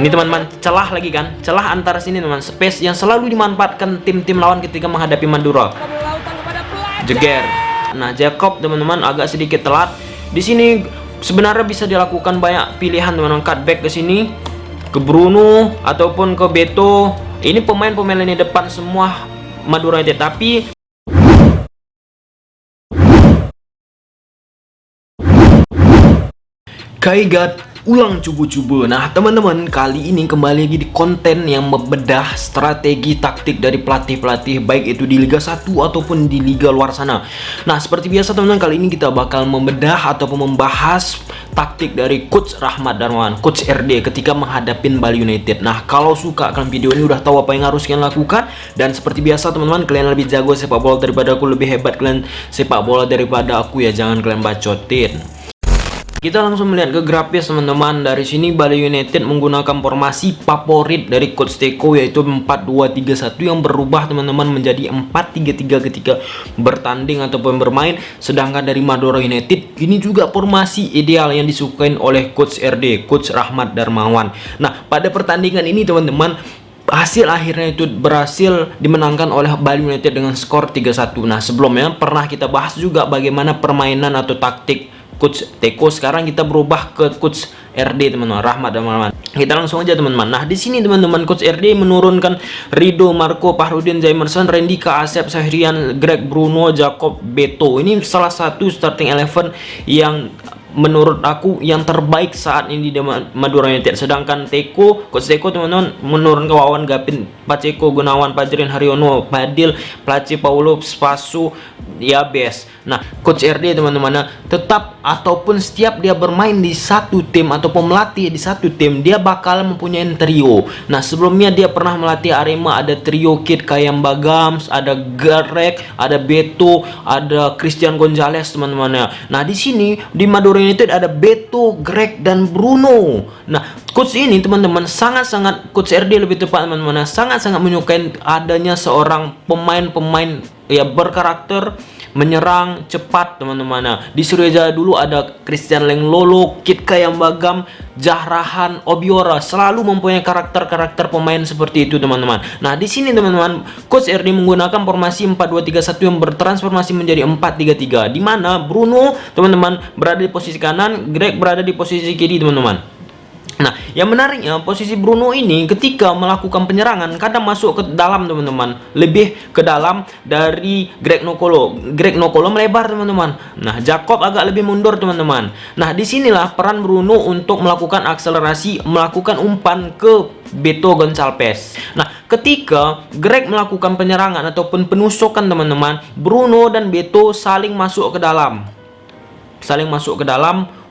Ini teman-teman, celah lagi kan, celah antara sini teman, space yang selalu dimanfaatkan tim-tim lawan ketika menghadapi Madura. Jeger. Nah, Jacob teman-teman agak sedikit telat. Di sini sebenarnya bisa dilakukan banyak pilihan teman-teman, cutback ke sini, ke Bruno ataupun ke Beto. Ini pemain-pemain lini depan semua Madura United, tapi Kaigat ulang cubu-cubu. Nah teman-teman, kali ini kembali lagi di konten yang membedah strategi taktik dari pelatih-pelatih baik itu di Liga 1 ataupun di Liga luar sana. Nah seperti biasa teman-teman, kali ini kita bakal membedah ataupun membahas taktik dari Coach Rahmat Darmawan, Coach RD ketika menghadapi Bali United. Nah kalau suka kalian video ini udah tahu apa yang harus kalian lakukan, dan seperti biasa teman-teman, kalian lebih jago sepak bola daripada aku, lebih hebat kalian sepak bola daripada aku ya, jangan kalian bacotin. Kita langsung melihat ke grafis teman-teman. Dari sini Bali United menggunakan formasi favorit dari Coach Teko, yaitu 4-2-3-1 yang berubah teman-teman menjadi 4-3-3 ketika bertanding ataupun bermain. Sedangkan dari Madura United ini juga formasi ideal yang disukai oleh Coach RD, Coach Rahmat Darmawan. Nah pada pertandingan ini teman-teman, hasil akhirnya itu berhasil dimenangkan oleh Bali United dengan skor 3-1. Nah sebelumnya pernah kita bahas juga bagaimana permainan atau taktik Coach Teko. Sekarang kita berubah ke Coach RD teman-teman, Rahmat Darmawan. Kita langsung aja teman-teman. Nah di sini teman-teman, Coach RD menurunkan Rido, Marco, Fahrudin, Jaimerson, Rendika, Asep, Sahrian, Greg, Bruno, Jacob, Beto. Ini salah satu starting 11 yang menurut aku yang terbaik saat ini di Madura United. Sedangkan Teko, Coach Teko teman-teman menurunkan Wawan, Gapin, Paceko, Gunawan, Pajrin, Haryono, Padil, Placi, Paulo, Spasu, Yabes. Nah Coach RD teman-teman tetap ataupun setiap dia bermain di satu tim ataupun melatih di satu tim, dia bakal mempunyai trio. Nah sebelumnya dia pernah melatih Arema, ada trio Kid Kayam Bagams, ada Greg, ada Beto, ada Christian Gonzalez teman-teman. Nah di sini di Madura United ada Beto, Greg, dan Bruno. Nah coach ini teman-teman sangat-sangat, Coach RD lebih tepat teman-teman, sangat-sangat menyukai adanya seorang pemain-pemain ya berkarakter, menyerang cepat teman-teman. Nah di Suryaja dulu ada Christian Lenglolo, Kit Kayam Bagam, Jahrahan, Obiora, selalu mempunyai karakter-karakter pemain seperti itu teman-teman. Nah di sini teman-teman, Coach RD menggunakan formasi 4-2-3-1 yang bertransformasi menjadi 4-3-3, di mana Bruno teman-teman berada di posisi kanan, Greg berada di posisi kiri teman-teman. Nah yang menariknya, posisi Bruno ini ketika melakukan penyerangan kadang masuk ke dalam teman-teman, lebih ke dalam dari Greg Nokolo. Greg Nokolo melebar teman-teman. Nah Jacob agak lebih mundur teman-teman. Nah disinilah peran Bruno untuk melakukan akselerasi, melakukan umpan ke Beto Gonçalves. Nah ketika Greg melakukan penyerangan ataupun penusukan teman-teman, Bruno dan Beto saling masuk ke dalam,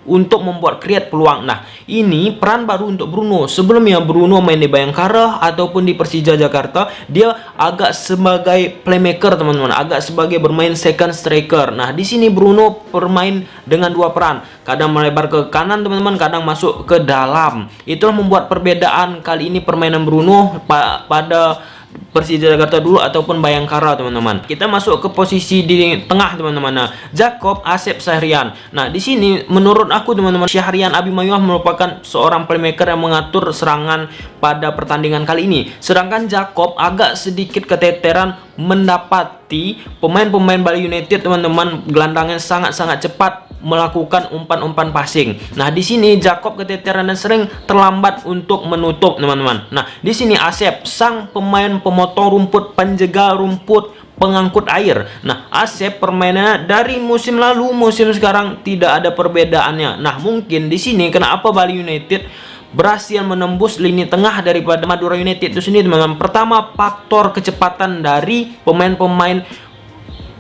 untuk membuat create peluang. Nah ini peran baru untuk Bruno. Sebelumnya Bruno main di Bayangkara ataupun di Persija Jakarta, dia agak sebagai playmaker teman-teman, agak sebagai bermain second striker. Nah di sini Bruno bermain dengan dua peran, kadang melebar ke kanan teman-teman, kadang masuk ke dalam. Itulah membuat perbedaan kali ini permainan Bruno pada Persija Jakarta dulu ataupun Bayangkara teman-teman. Kita masuk ke posisi di tengah teman-teman. Nah, Jacob, Asep, Sahrian. Nah, di sini menurut aku teman-teman, Syahrian Abimayuah merupakan seorang playmaker yang mengatur serangan pada pertandingan kali ini. Sedangkan Jacob agak sedikit keteteran mendapati pemain-pemain Bali United teman-teman, gelandangnya sangat-sangat cepat melakukan umpan-umpan passing. Nah, di sini Jacob keteteran dan sering terlambat untuk menutup teman-teman. Nah, di sini Asep, sang pemain pemotong rumput, penjaga rumput, pengangkut air. Nah, Asep permainannya dari musim lalu, musim sekarang tidak ada perbedaannya. Nah, mungkin di sini kenapa Bali United berhasil menembus lini tengah daripada Madura United itu sendiri teman-teman. Pertama, faktor kecepatan dari pemain-pemain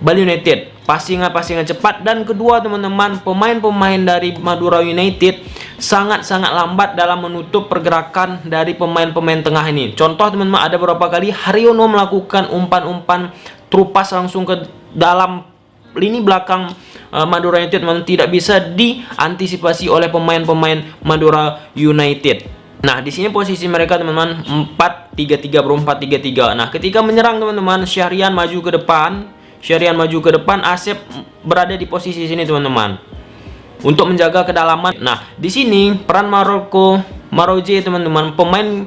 Bali United, passingan cepat, dan kedua teman-teman, pemain-pemain dari Madura United sangat-sangat lambat dalam menutup pergerakan dari pemain-pemain tengah ini. Contoh teman-teman, ada beberapa kali Haryono melakukan umpan-umpan trupas langsung ke dalam lini belakang Madura United, teman-teman, tidak bisa diantisipasi oleh pemain-pemain Madura United. Nah, di sini posisi mereka teman-teman 4-3-3 4-3-3. Nah, ketika menyerang teman-teman, Syahrian maju ke depan, Asep berada di posisi sini teman-teman untuk menjaga kedalaman. Nah, di sini peran Marco Maroje teman-teman, pemain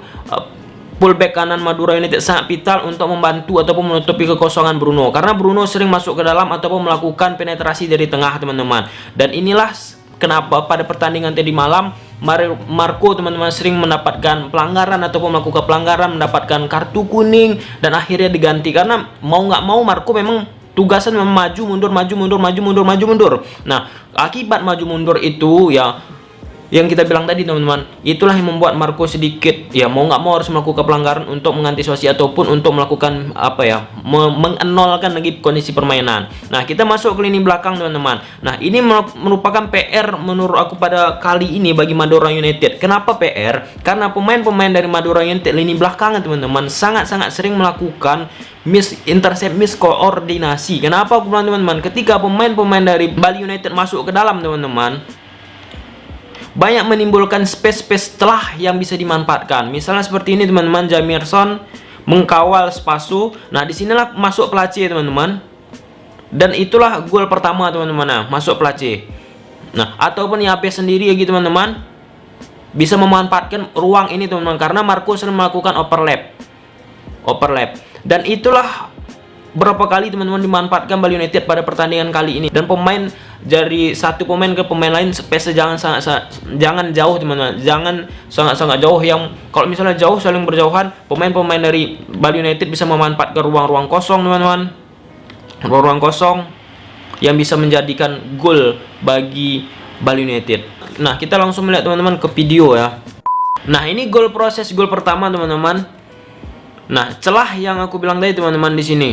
fullback kanan Madura United sangat vital untuk membantu ataupun menutupi kekosongan Bruno, karena Bruno sering masuk ke dalam ataupun melakukan penetrasi dari tengah teman-teman. Dan inilah kenapa pada pertandingan tadi malam Marco teman-teman sering mendapatkan pelanggaran ataupun melakukan pelanggaran, mendapatkan kartu kuning dan akhirnya diganti, karena mau nggak mau Marco memang tugasan maju mundur, maju mundur, maju mundur, maju mundur. Nah, akibat maju mundur itu ya yang kita bilang tadi teman-teman, itulah yang membuat Marco sedikit ya mau nggak mau harus melakukan pelanggaran untuk mengantisipasi ataupun untuk melakukan apa ya, mengenolkan lagi kondisi permainan. Nah, kita masuk ke lini belakang teman-teman. Nah, ini merupakan PR menurut aku pada kali ini bagi Madura United. Kenapa PR? Karena pemain-pemain dari Madura United lini belakang teman-teman sangat-sangat sering melakukan intercept, miskoordinasi. Kenapa aku bilang teman-teman? Ketika pemain-pemain dari Bali United masuk ke dalam teman-teman, banyak menimbulkan space-space celah yang bisa dimanfaatkan. Misalnya seperti ini teman-teman, Jamirson mengkawal Spaso. Nah, disinilah masuk Place teman-teman. Dan itulah gol pertama teman-teman, nah, masuk Place. Nah, ataupun Yape sendiri ya gitu teman-teman, bisa memanfaatkan ruang ini teman-teman, karena Marco sering melakukan overlap. Dan itulah berapa kali teman-teman dimanfaatkan Bali United pada pertandingan kali ini. Dan pemain dari satu pemain ke pemain lain space jangan jauh teman-teman, jangan sangat-sangat jauh, yang kalau misalnya jauh saling berjauhan, pemain-pemain dari Bali United bisa memanfaatkan ruang-ruang kosong teman-teman, ruang-ruang kosong yang bisa menjadikan gol bagi Bali United. Nah, kita langsung melihat teman-teman ke video ya. Nah, ini proses gol pertama teman-teman. Nah, celah yang aku bilang tadi teman-teman di sini.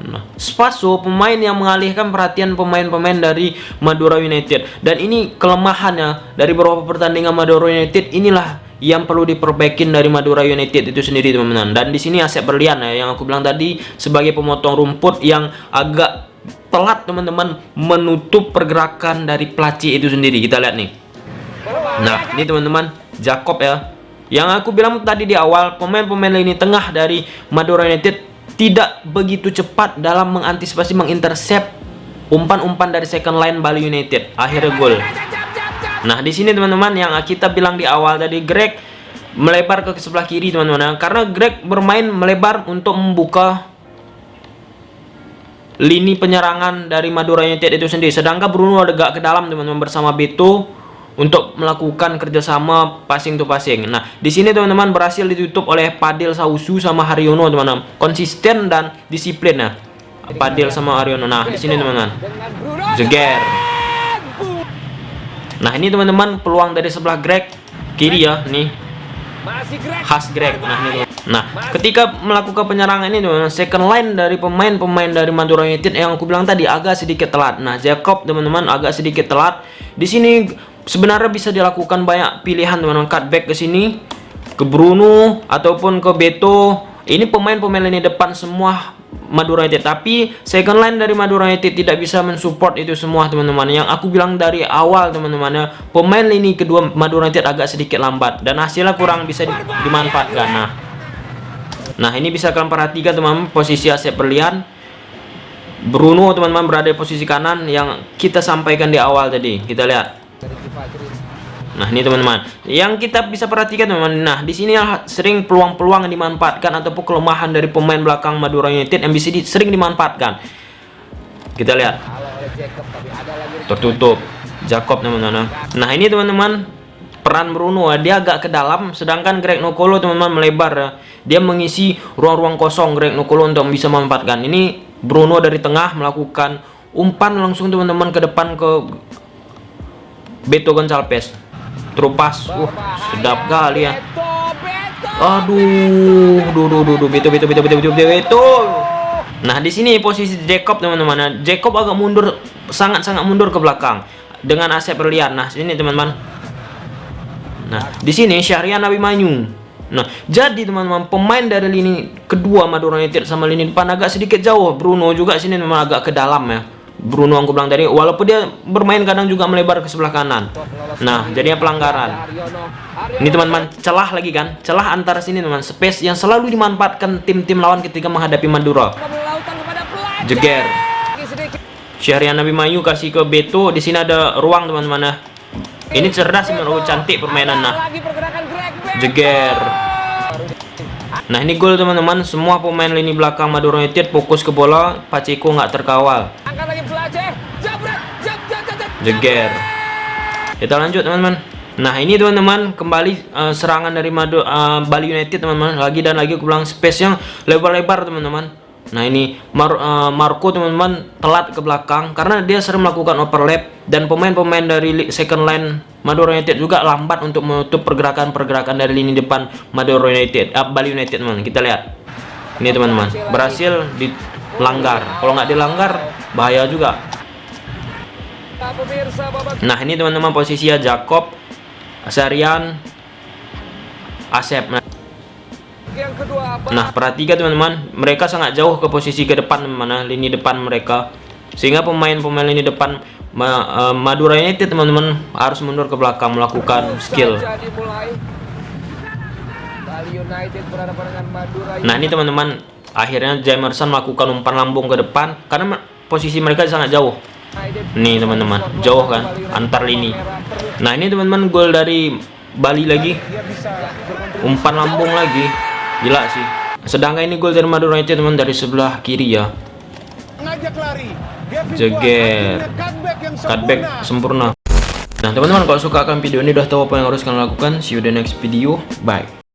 Nah, Spaso pemain yang mengalihkan perhatian pemain-pemain dari Madura United, dan ini kelemahannya dari beberapa pertandingan Madura United. Inilah yang perlu diperbaikin dari Madura United itu sendiri teman-teman. Dan di sini Asep Berlian ya, yang aku bilang tadi sebagai pemotong rumput yang agak telat teman-teman menutup pergerakan dari Place itu sendiri. Kita lihat nih. Nah, ini teman-teman Jacob ya, yang aku bilang tadi di awal, pemain-pemain lini tengah dari Madura United tidak begitu cepat dalam mengantisipasi, mengintercept umpan-umpan dari second line Bali United. Akhirnya gol. Nah, di sini teman-teman yang kita bilang di awal tadi, Greg melebar ke sebelah kiri teman-teman, karena Greg bermain melebar untuk membuka lini penyerangan dari Madura United itu sendiri, sedangkan Bruno agak ke dalam teman-teman bersama Beto untuk melakukan kerjasama passing to passing. Nah, di sini teman-teman berhasil ditutup oleh Padel Sausu sama Haryono teman-teman. Konsisten dan disiplin ya, Padel sama Haryono. Nah, di sini teman-teman Jeger. Nah, ini teman-teman peluang dari sebelah Greg kiri ya, nih khas Greg. Nah, ini nah, ketika melakukan penyerangan ini teman-teman, second line dari pemain-pemain dari Madura United yang aku bilang tadi agak sedikit telat. Nah, Jacob teman-teman agak sedikit telat. Di sini sebenarnya bisa dilakukan banyak pilihan teman-teman, cutback ke sini, ke Bruno ataupun ke Beto. Ini pemain-pemain lini depan semua Madura United, tapi second line dari Madura United tidak bisa mensupport itu semua teman-teman. Yang aku bilang dari awal teman-teman ya, pemain lini kedua Madura United agak sedikit lambat dan hasilnya kurang bisa dimanfaatkan. Nah, ini bisa kalian perhatikan teman-teman, posisi Asep Berlian. Bruno teman-teman berada di posisi kanan yang kita sampaikan di awal tadi. Kita lihat. Nah, ini teman-teman yang kita bisa perhatikan teman-teman. Nah, di sini sering peluang-peluang yang dimanfaatkan ataupun kelemahan dari pemain belakang Madura United yang bisa sering dimanfaatkan. Kita lihat. Tertutup Jacob teman-teman. Nah, ini teman-teman peran Bruno, dia agak ke dalam, sedangkan Greg Nokolo teman-teman melebar. Dia mengisi ruang-ruang kosong Greg Nokolo untuk bisa memanfaatkan. Ini Bruno dari tengah melakukan umpan langsung teman-teman ke depan ke Beto Gonçalves. Terupas, sedap kali ya. Aduh, Beto. Nah, di sini posisi Jacob teman-teman. Jacob agak mundur, sangat-sangat mundur ke belakang dengan Asep Berlian. Nah, sini teman-teman. Nah, di sini Syahrian Abimanyu. Nah, jadi teman-teman pemain dari lini kedua Madura United sama lini depan agak sedikit jauh. Bruno juga sini memang agak ke dalam ya. Bruno aku bilang tadi, walaupun dia bermain kadang juga melebar ke sebelah kanan. Nah, jadinya pelanggaran. Ini teman-teman celah lagi kan, celah antara sini teman, space yang selalu dimanfaatkan tim-tim lawan ketika menghadapi Madura. Jeger. Syahrian Abimanyu kasih ke Beto, di sini ada ruang teman-teman ya. Ini cerdas sih menurut, cantik permainan. Nah, Lagi pergerakan Greg Beck. jeger. Nah, ini gol teman-teman. Semua pemain lini belakang Madura United fokus ke bola. Pacheco nggak terkawal. Angkat lagi Blache. Jabret. Jeger. Kita lanjut teman-teman. Nah, ini teman-teman kembali serangan dari Bali United teman-teman. Lagi dan lagi aku bilang space yang lebar-lebar teman-teman. Nah, ini Marco teman-teman telat ke belakang karena dia sering melakukan overlap, dan pemain-pemain dari second line Madura United juga lambat untuk menutup pergerakan-pergerakan dari lini depan Madura United, Bali United teman. Kita lihat. Ini teman-teman, berhasil dilanggar. Kalau nggak dilanggar bahaya juga. Nah, ini teman-teman posisinya Jacob, Sarian, Asep. Nah, perhatikan teman-teman, mereka sangat jauh ke posisi ke depan mana lini depan mereka, sehingga pemain-pemain lini depan Madura United teman-teman harus mundur ke belakang melakukan skill. Nah, ini teman-teman akhirnya Jamerson melakukan umpan lambung ke depan karena posisi mereka sangat jauh. Nih teman-teman, jauh kan antar lini. Nah, ini teman-teman gol dari Bali lagi, umpan lambung lagi, gila sih. Sedangkan ini gol dari Madura United teman dari sebelah kiri ya. Jeger, cutback sempurna. Nah teman-teman, kalau suka akan video ini udah tahu apa yang harus kalian lakukan. See you the next video, bye.